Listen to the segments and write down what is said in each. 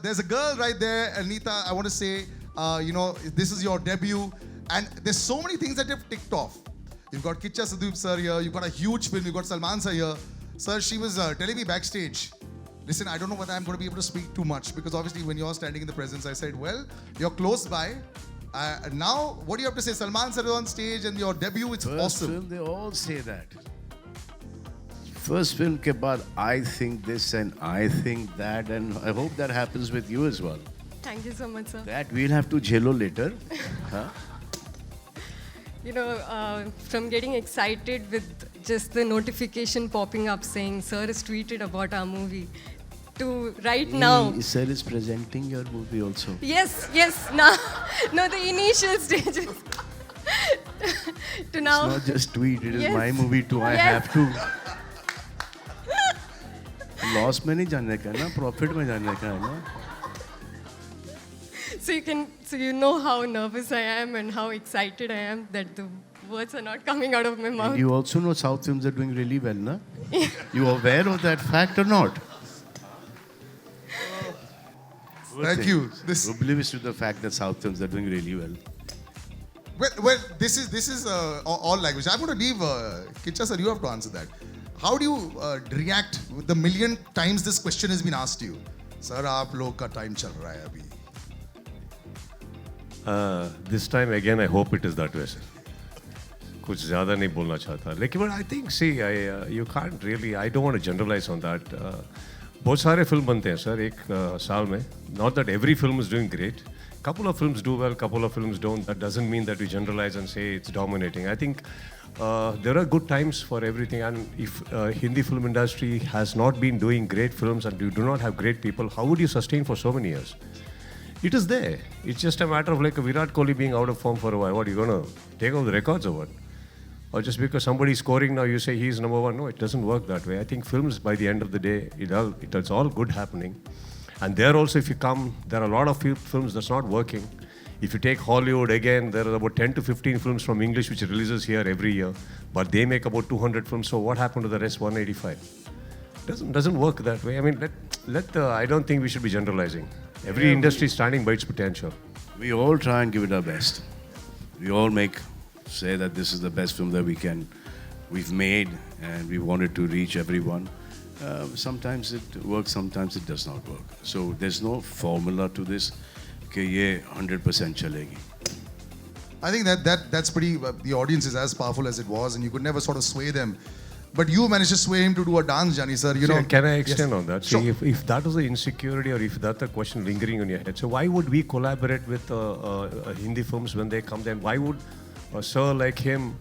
there's a girl right there, Anita. I want to say, this is your debut, and there's so many things that you've ticked off. You've got Kicha Sudeep sir here. You've got a huge film. You've got Salman sir here. Sir, she was telling me backstage. Listen, I don't know whether I'm going to be able to speak too much because obviously when you're standing in the presence, I said, well, you're close by. Now, what do you have to say? Salman sir is on stage and your debut, it's First awesome. film, they all say that. First film ke baad, I think this and I think that, and I hope that happens with you as well. Thank you so much, sir. That we'll have to jello later. Huh? From getting excited with just the notification popping up saying, sir has tweeted about our movie, to right now. Sir is presenting your movie also. Yes, now, no, the initial stages. To now. It's not just tweet, it is Yes. my movie too, I Yes. have to. Loss में नहीं जानने का ना, profit में जानने का है ना. So you know how nervous I am and how excited I am that the words are not coming out of my mouth. And you also know South films are doing really well, na? You are aware of that fact or not? Thank you. Oblivious to the fact that South films are doing really well. Well, this is all language. I'm going to leave Kicha sir. You have to answer that. How do you react with the million times this question has been asked to you? Sir, आप लोग का time चल रहा है अभी. This time again, I hope it is that way, sir. कुछ ज़्यादा नहीं बोलना चाहता. लेकिन but I think, see, you can't really. I don't want to generalize on that. बहुत सारे फिल्म बनते हैं सर एक साल में. Not that every film is doing great. Couple of films do well, couple of films don't. That doesn't mean that we generalize and say it's dominating. I think there are good times for everything. And if Hindi film industry has not been doing great films and you do not have great people, how would you sustain for so many years? It is there. It's just a matter of like a Virat Kohli being out of form for a while. What, are you going to take off the records or what? Or just because somebody's scoring now, you say he's number one. No, it doesn't work that way. I think films, by the end of the day, it's all good happening. And there also, if you come, there are a lot of films that's not working. If you take Hollywood, again, there are about 10 to 15 films from English which releases here every year. But they make about 200 films. So what happened to the rest 185? Doesn't work that way. I mean, I don't think we should be generalizing. Every industry is standing by its potential. We all try and give it our best. We all say that this is the best film that we've made, and we wanted to reach everyone. Sometimes it works, sometimes it does not work. So there's no formula to this. कि ये 100% चलेगी. I think that's pretty. The audience is as powerful as it was, and you could never sort of sway them. But you managed to sway him to do a dance, Jani sir. Can I extend on that? Sure. See, if that was the insecurity or if that's a question lingering on your head, so why would we collaborate with Hindi films when they come? Then why would a sir like him,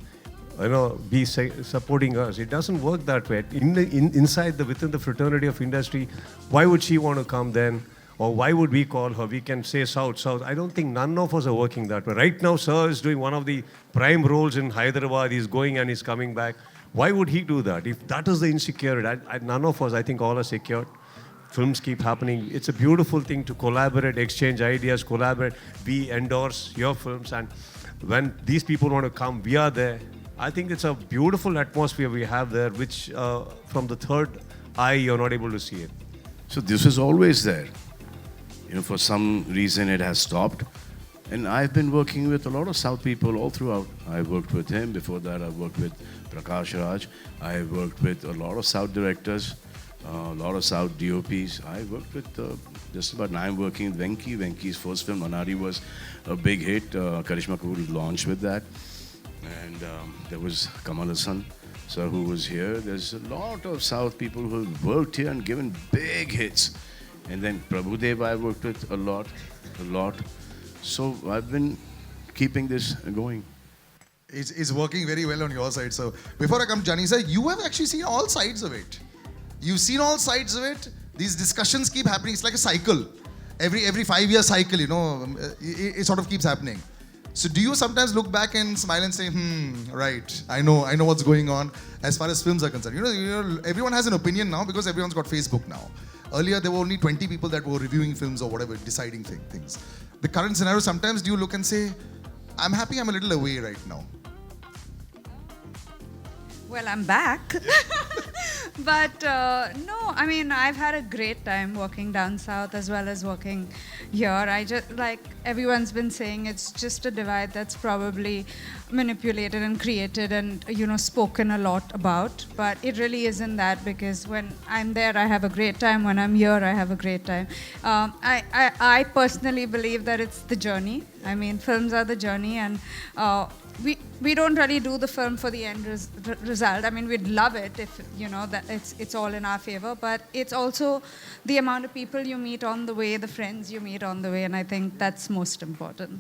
be supporting us? It doesn't work that way. Within the fraternity of industry, why would she want to come then? Or why would we call her? We can say South. I don't think none of us are working that way. Right now, sir is doing one of the prime roles in Hyderabad. He's going and he's coming back. Why would he do that? If that is the insecurity, none of us, I think all are secure. Films keep happening. It's a beautiful thing to collaborate, exchange ideas, collaborate. We endorse your films. And when these people want to come, we are there. I think it's a beautiful atmosphere we have there, which from the third eye, you're not able to see it. So this is always there. For some reason it has stopped. And I've been working with a lot of South people all throughout. I worked with him. Before that, I worked with Prakash Raj. I worked with a lot of South directors, a lot of South DOPs. I worked with just about now I'm working with Venki. Venki's first film, Manari, was a big hit. Karishma Kapoor launched with that. And there was Kamal Hassan, sir, who was here. There's a lot of South people who have worked here and given big hits. And then Prabhudev I worked with a lot. So I've been keeping this going. It's working very well on your side. So before I come, Jani sir, you have actually seen all sides of it. You've seen all sides of it. These discussions keep happening. It's like a cycle. Every 5-year cycle, it sort of keeps happening. So do you sometimes look back and smile and say, right, I know what's going on as far as films are concerned. Everyone has an opinion now because everyone's got Facebook now. Earlier, there were only 20 people that were reviewing films or whatever, deciding things. The current scenario, sometimes do you look and say, I'm happy I'm a little away right now? Well, I'm back. But no, I mean, I've had a great time working down south as well as working here. I just, like everyone's been saying, it's just a divide that's probably manipulated and created and, you know, spoken a lot about. But it really isn't that, because when I'm there, I have a great time. When I'm here, I have a great time. I personally believe that it's the journey. I mean, films are the journey, and we don't really do the film for the end result. I mean, we'd love it if, you know, that it's all in our favor, but it's also the amount of people you meet on the way, the friends you meet on the way, and I think that's most important.